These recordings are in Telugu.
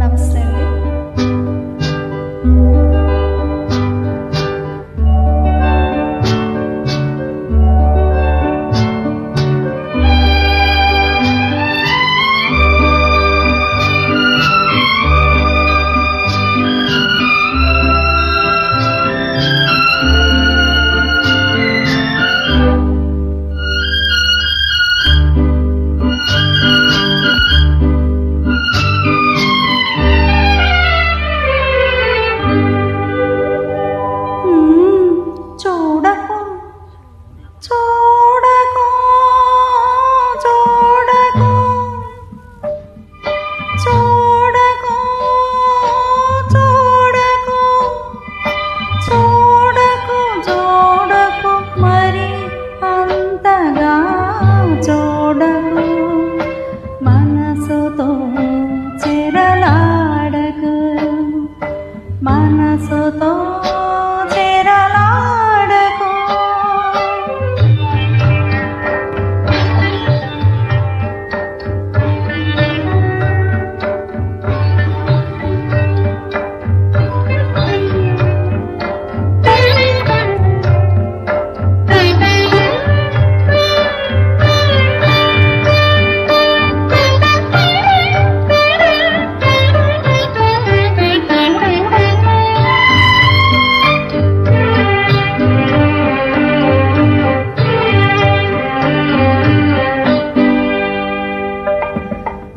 నమస్తే అండి. మనసుతో చెరలాడకు, మనసుతో చెరలాడకు.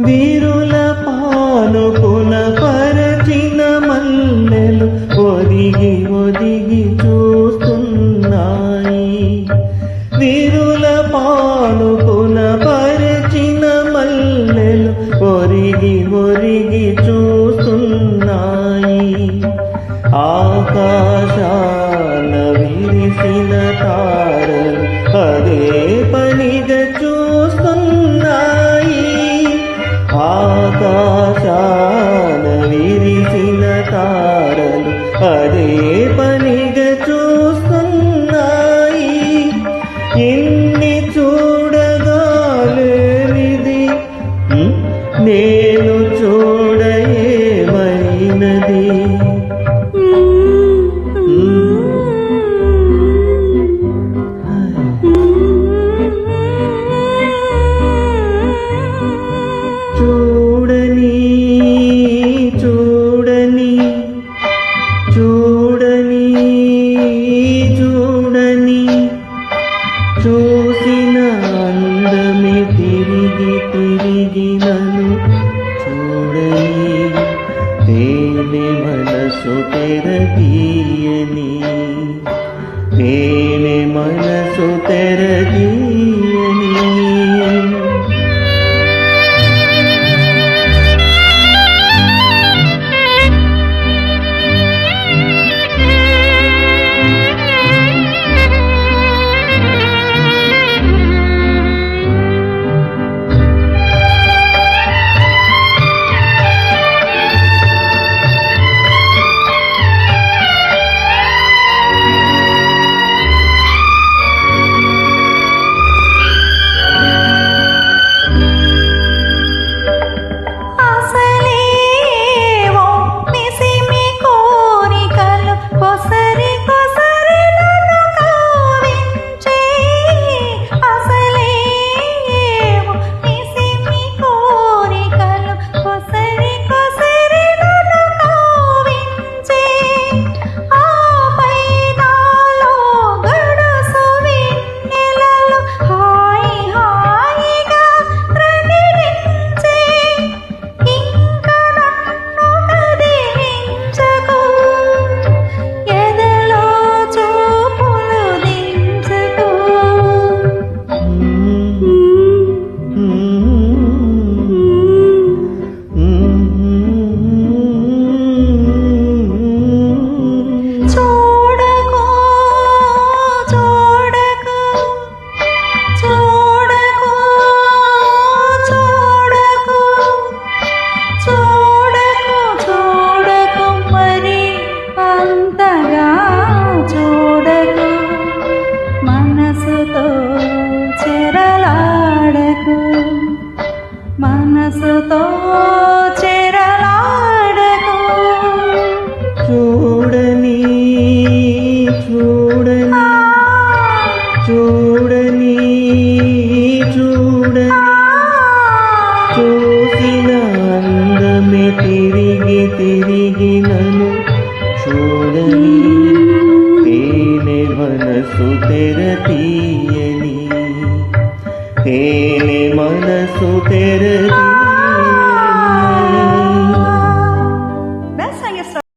వీరుల పానుపున పరచిన మల్లెలు ఒదిగి ఒదిగి చూస్తున్నాయి. వీరుల పానుపున పరచిన మల్లెలు ఒరిగి ఒరిగి చూస్తున్నాయి. ఆకాశాన విరిసిన తారలు అదే పనిగా చూస్తున్నాయి. ఆకాశాన విరిసిన తారలు అదే పనిగా చూస్తున్నాయి. ఎన్ని చూడగాలేనిది నేను చూడయేమైనది. చూడని చూడని చూడని చూడని చూసిన అందమే తిరిగి తిరిగి నన్ను చూడని. తేనె మనసు తెరదీయని, తేనె మనసు తెరదీయని. మనసుతో చెరలాడకు. తిరిగి తిరిగి నన్ను చూడని తేనె మనసు తెర తీయని తేనె మనసు తెర తీయని